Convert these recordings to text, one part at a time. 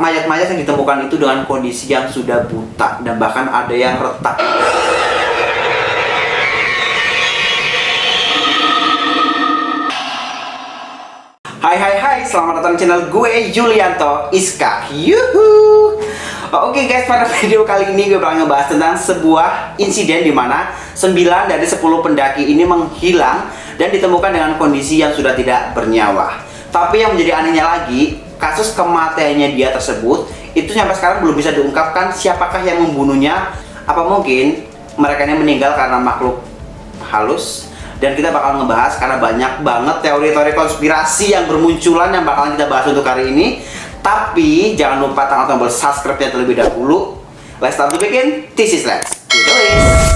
Mayat-mayat yang ditemukan itu dengan kondisi yang sudah buta dan bahkan ada yang retak. Hai, selamat datang di channel gue, Julianto Iska. Yuhu. Oke guys, pada video kali ini gue bakal ngebahas tentang sebuah insiden di mana 9 dari 10 pendaki ini menghilang dan ditemukan dengan kondisi yang sudah tidak bernyawa. Tapi yang menjadi anehnya lagi, kasus kematiannya dia tersebut itu sampai sekarang belum bisa diungkapkan siapakah yang membunuhnya. Apa mungkin mereka ini meninggal karena makhluk halus? Dan kita bakal ngebahas karena banyak banget teori-teori konspirasi yang bermunculan yang bakalan kita bahas untuk hari ini. Tapi jangan lupa tekan tombol subscribe-nya terlebih dahulu. Let's start to begin. This is Let's Do This.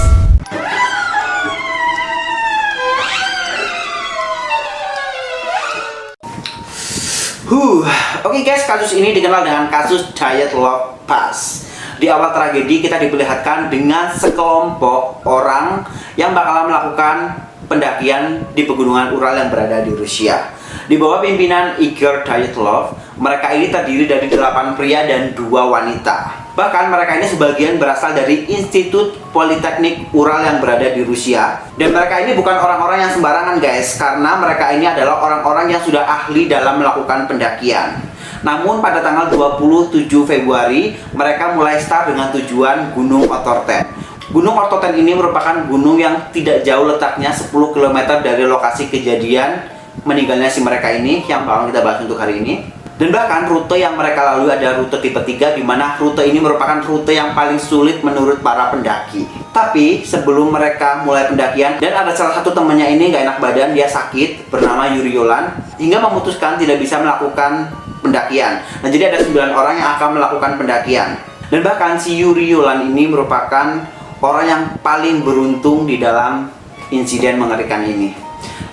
Oke guys, kasus ini dikenal dengan kasus Dyatlov Pass. Di awal tragedi kita diperlihatkan dengan sekelompok orang yang bakalan melakukan pendakian di pegunungan Ural yang berada di Rusia. Di bawah pimpinan Igor Dyatlov, mereka ini terdiri dari 8 pria dan 2 wanita. Bahkan mereka ini sebagian berasal dari Institut Politeknik Ural yang berada di Rusia. Dan mereka ini bukan orang-orang yang sembarangan guys, karena mereka ini adalah orang-orang yang sudah ahli dalam melakukan pendakian. Namun pada tanggal 27 Februari, mereka mulai start dengan tujuan Gunung Otorten. Gunung Otorten ini merupakan gunung yang tidak jauh letaknya 10 km dari lokasi kejadian meninggalnya si mereka ini yang bakal kita bahas untuk hari ini. Dan bahkan rute yang mereka lalui ada rute tipe 3, di mana rute ini merupakan rute yang paling sulit menurut para pendaki. Tapi sebelum mereka mulai pendakian, dan ada salah satu temannya ini gak enak badan, dia sakit, bernama Yuri Yolan, hingga memutuskan tidak bisa melakukan pendakian. Nah jadi ada 9 orang yang akan melakukan pendakian. Dan bahkan si Yuri Yolan ini merupakan orang yang paling beruntung di dalam insiden mengerikan ini.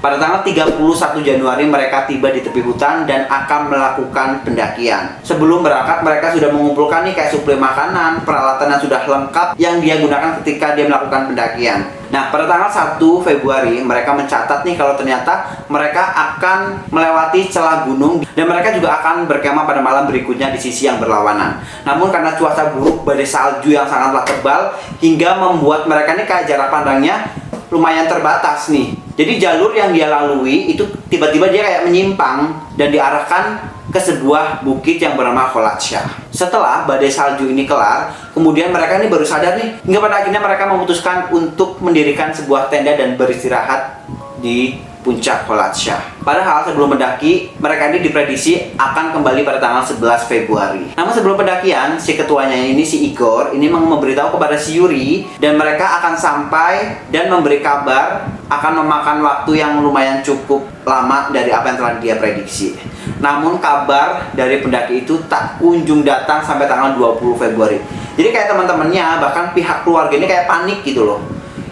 Pada tanggal 31 Januari mereka tiba di tepi hutan dan akan melakukan pendakian. Sebelum berangkat mereka sudah mengumpulkan nih kayak suplai makanan, peralatan yang sudah lengkap yang dia gunakan ketika dia melakukan pendakian. Nah pada tanggal 1 Februari mereka mencatat nih kalau ternyata mereka akan melewati celah gunung dan mereka juga akan berkemah pada malam berikutnya di sisi yang berlawanan. Namun karena cuaca buruk, badai salju yang sangatlah tebal hingga membuat mereka nih kayak jarak pandangnya lumayan terbatas nih. Jadi jalur yang dia lalui itu tiba-tiba dia kayak menyimpang dan diarahkan ke sebuah bukit yang bernama Kholatsyah. Setelah badai salju ini kelar, kemudian mereka ini baru sadar nih, hingga pada akhirnya mereka memutuskan untuk mendirikan sebuah tenda dan beristirahat di puncak Kholatsyah. Padahal sebelum mendaki, mereka ini diprediksi akan kembali pada tanggal 11 Februari. Namun sebelum pendakian, si ketuanya ini, si Igor, ini memberitahu kepada si Yuri, dan mereka akan sampai dan memberi kabar, akan memakan waktu yang lumayan cukup lama dari apa yang telah dia prediksi. Namun kabar dari pendaki itu tak kunjung datang sampai tanggal 20 Februari. Jadi kayak teman-temannya, bahkan pihak keluarga ini kayak panik gitu loh.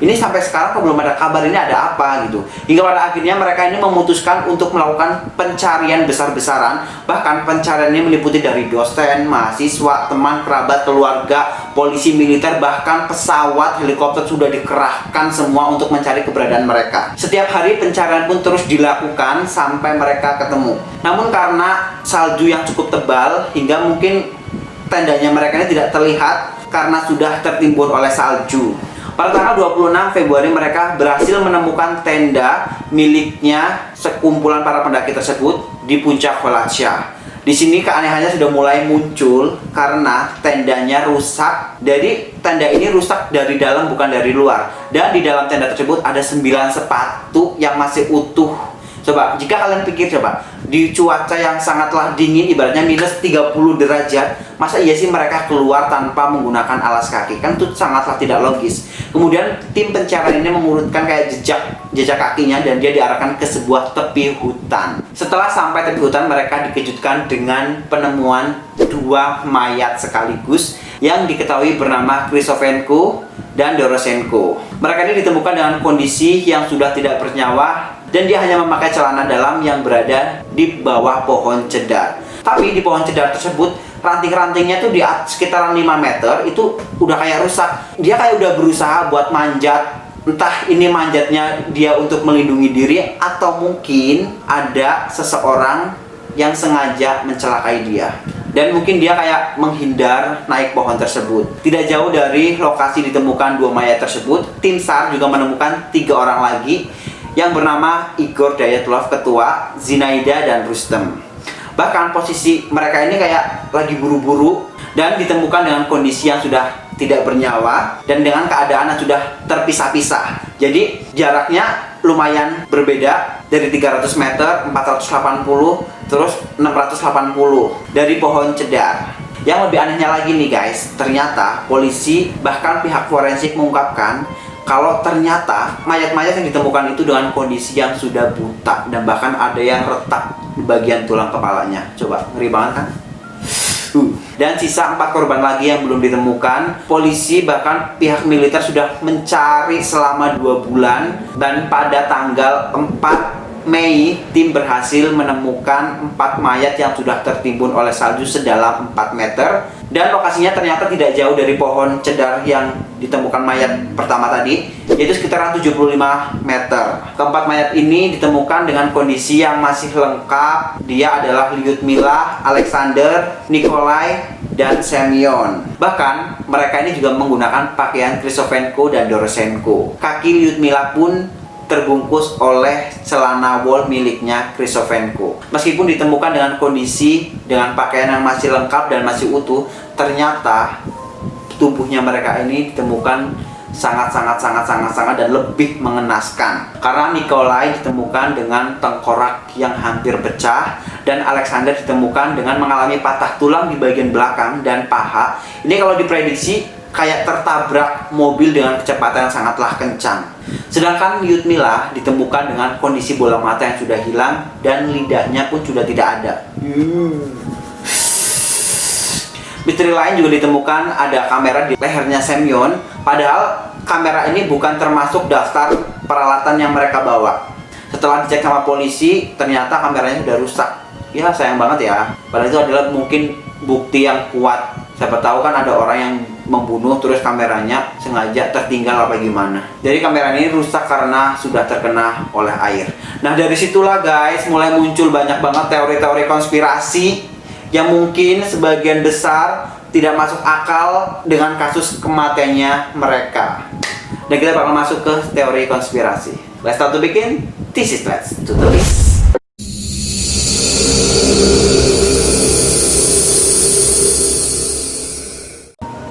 Ini sampai sekarang kok belum ada kabar, ini ada apa gitu. Hingga pada akhirnya mereka ini memutuskan untuk melakukan pencarian besar-besaran. Bahkan pencarian ini meliputi dari dosen, mahasiswa, teman, kerabat, keluarga, polisi militer, bahkan pesawat, helikopter sudah dikerahkan semua untuk mencari keberadaan mereka. Setiap hari pencarian pun terus dilakukan sampai mereka ketemu. Namun karena salju yang cukup tebal hingga mungkin tendanya mereka ini tidak terlihat karena sudah tertimbun oleh salju. Pada tanggal 26 Februari mereka berhasil menemukan tenda miliknya sekumpulan para pendaki tersebut di puncak Kholatsyah. Di sini keanehannya sudah mulai muncul karena tendanya rusak. Jadi tenda ini rusak dari dalam bukan dari luar. Dan di dalam tenda tersebut ada 9 sepatu yang masih utuh. Coba, jika kalian pikir coba, di cuaca yang sangatlah dingin, ibaratnya minus 30 derajat, masa iya sih mereka keluar tanpa menggunakan alas kaki? Kan itu sangatlah tidak logis. Kemudian tim pencarian ini mengurutkan kayak jejak kakinya dan dia diarahkan ke sebuah tepi hutan. Setelah sampai tepi hutan, mereka dikejutkan dengan penemuan 2 mayat sekaligus yang diketahui bernama Krisovenko dan Dorosenko. Mereka ini ditemukan dengan kondisi yang sudah tidak bernyawa dan dia hanya memakai celana dalam yang berada di bawah pohon cedar. Tapi di pohon cedar tersebut ranting-rantingnya tuh di sekitaran 5 meter itu udah kayak rusak. Dia kayak udah berusaha buat manjat. Entah ini manjatnya dia untuk melindungi diri atau mungkin ada seseorang yang sengaja mencelakai dia. Dan mungkin dia kayak menghindar naik pohon tersebut. Tidak jauh dari lokasi ditemukan 2 mayat tersebut, tim SAR juga menemukan 3 orang lagi yang bernama Igor Dyatlov ketua, Zinaida, dan Rustem. Bahkan posisi mereka ini kayak lagi buru-buru dan ditemukan dengan kondisi yang sudah tidak bernyawa dan dengan keadaan yang sudah terpisah-pisah. Jadi jaraknya lumayan berbeda, dari 300 meter, 480, terus 680 dari pohon cedar. Yang lebih anehnya lagi nih guys, ternyata polisi bahkan pihak forensik mengungkapkan kalau ternyata mayat-mayat yang ditemukan itu dengan kondisi yang sudah buta dan bahkan ada yang retak di bagian tulang kepalanya. Coba, ngeri banget kan? Dan sisa 4 korban lagi yang belum ditemukan. Polisi bahkan pihak militer sudah mencari selama 2 bulan dan pada tanggal 4 Mei tim berhasil menemukan 4 mayat yang sudah tertimbun oleh salju sedalam 4 meter dan lokasinya ternyata tidak jauh dari pohon cedar yang ditemukan mayat pertama tadi, yaitu sekitaran 75 meter. Keempat mayat ini ditemukan dengan kondisi yang masih lengkap. Dia adalah Lyudmila, Alexander, Nikolai, dan Semyon. Bahkan mereka ini juga menggunakan pakaian Krisovenko dan Dorosenko. Kaki Lyudmila pun terbungkus oleh celana wol miliknya Krisovenko. Meskipun ditemukan dengan kondisi dengan pakaian yang masih lengkap dan masih utuh, ternyata tubuhnya mereka ini ditemukan sangat dan lebih mengenaskan. Karena Nikolai ditemukan dengan tengkorak yang hampir pecah dan Alexander ditemukan dengan mengalami patah tulang di bagian belakang dan paha. Ini kalau diprediksi kayak tertabrak mobil dengan kecepatan yang sangatlah kencang. Sedangkan Lyudmila ditemukan dengan kondisi bola mata yang sudah hilang dan lidahnya pun sudah tidak ada. Misteri lain juga ditemukan ada kamera di lehernya Semyon, padahal kamera ini bukan termasuk daftar peralatan yang mereka bawa. Setelah dicek sama polisi, ternyata kameranya sudah rusak. Ya sayang banget ya, padahal itu adalah mungkin bukti yang kuat. Siapa tahu kan ada orang yang membunuh terus kameranya sengaja tertinggal apa gimana. Jadi kamera ini rusak karena sudah terkena oleh air. Nah dari situlah guys mulai muncul banyak banget teori-teori konspirasi yang mungkin sebagian besar tidak masuk akal dengan kasus kematiannya mereka. Dan kita bakal masuk ke teori konspirasi. Let's start to begin. This is Let's to the List.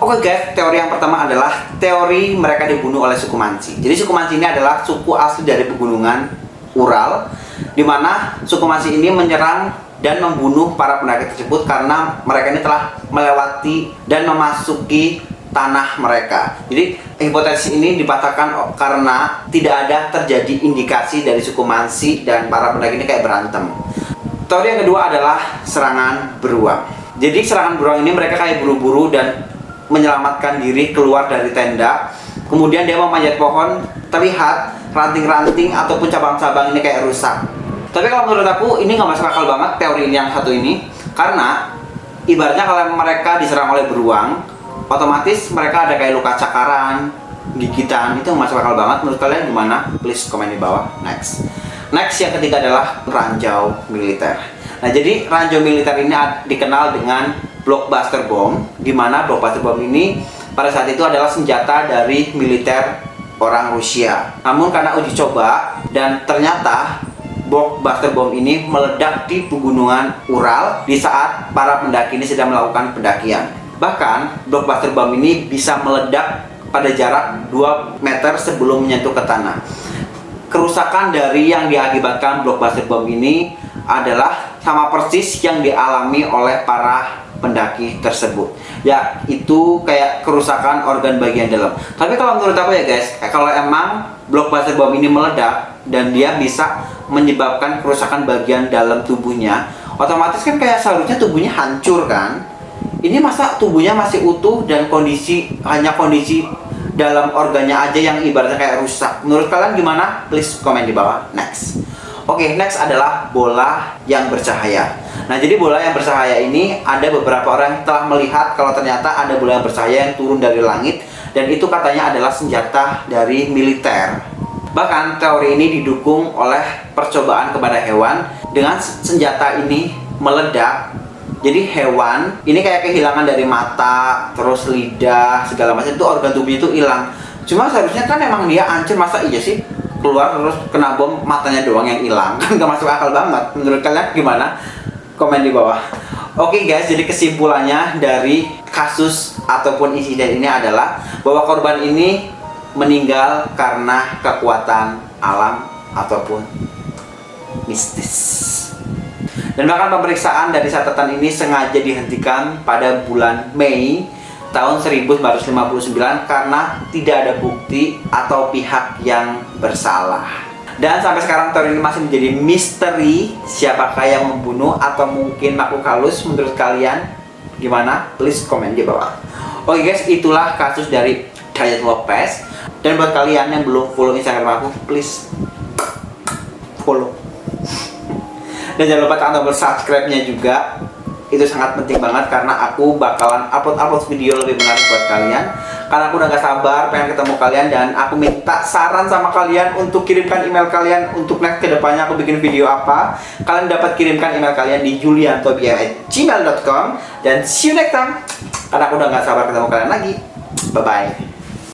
Oke guys, teori yang pertama adalah teori mereka dibunuh oleh suku Mansi. Jadi suku Mansi ini adalah suku asli dari pegunungan Ural, di mana suku Mansi ini menyerang dan membunuh para pendaki tersebut karena mereka ini telah melewati dan memasuki tanah mereka. Jadi hipotesis ini dipatahkan karena tidak ada terjadi indikasi dari suku Mansi dan para pendaki ini kayak berantem. Teori yang kedua adalah serangan beruang. Jadi serangan beruang ini mereka kayak buru-buru dan menyelamatkan diri keluar dari tenda. Kemudian dia memanjat pohon, terlihat ranting-ranting ataupun cabang-cabang ini kayak rusak. Tapi kalau menurut aku ini nggak masuk akal banget teori yang satu ini, karena ibaratnya kalau mereka diserang oleh beruang, otomatis mereka ada kayak luka cakaran, gigitan, itu masuk akal banget. Menurut kalian gimana? Please komen di bawah. Next yang ketiga adalah ranjau militer. Nah jadi ranjau militer ini dikenal dengan blockbuster bomb, di mana blockbuster bomb ini pada saat itu adalah senjata dari militer orang Rusia. Namun karena uji coba dan ternyata blockbuster bomb ini meledak di pegunungan Ural di saat para pendaki ini sedang melakukan pendakian. Bahkan blockbuster bomb ini bisa meledak pada jarak 2 meter sebelum menyentuh ke tanah. Kerusakan dari yang diakibatkan blockbuster bomb ini adalah sama persis yang dialami oleh para pendaki tersebut, ya itu kayak kerusakan organ bagian dalam. Tapi kalau menurut aku ya guys, kalau emang blockbuster bomb ini meledak dan dia bisa menyebabkan kerusakan bagian dalam tubuhnya, otomatis kan kayak seharusnya tubuhnya hancur kan. Ini masa tubuhnya masih utuh dan hanya kondisi dalam organnya aja yang ibaratnya kayak rusak. Menurut kalian gimana? Please komen di bawah. Next. Oke, next adalah bola yang bercahaya. Nah, jadi bola yang bercahaya ini ada beberapa orang yang telah melihat kalau ternyata ada bola yang bercahaya yang turun dari langit dan itu katanya adalah senjata dari militer. Bahkan teori ini didukung oleh percobaan kepada hewan. Dengan senjata ini meledak. Jadi hewan ini kayak kehilangan dari mata, terus lidah, segala macam itu organ tubuhnya itu hilang. Cuma seharusnya kan emang dia hancur, masa iya sih keluar terus kena bom matanya doang yang hilang? Kan gak masuk akal banget. Menurut kalian gimana? Komen di bawah. Oke guys, jadi kesimpulannya dari kasus ataupun insiden ini adalah bahwa korban ini meninggal karena kekuatan alam ataupun mistis. Dan bahkan pemeriksaan dari catatan ini sengaja dihentikan pada bulan Mei tahun 1959 karena tidak ada bukti atau pihak yang bersalah. Dan sampai sekarang teori ini masih menjadi misteri, siapakah yang membunuh atau mungkin makhluk halus. Menurut kalian gimana? Please komen di bawah. Oke guys, itulah kasus dari Dayat Lopez. Dan buat kalian yang belum follow Instagram aku, please follow. Dan jangan lupa tekan tombol subscribe-nya juga. Itu sangat penting banget karena aku bakalan upload video lebih menarik buat kalian. Karena aku udah gak sabar pengen ketemu kalian, dan aku minta saran sama kalian untuk kirimkan email kalian untuk next kedepannya aku bikin video apa. Kalian dapat kirimkan email kalian di juliantobia@gmail.com. Dan see you next time. Karena aku udah gak sabar ketemu kalian lagi. Bye bye.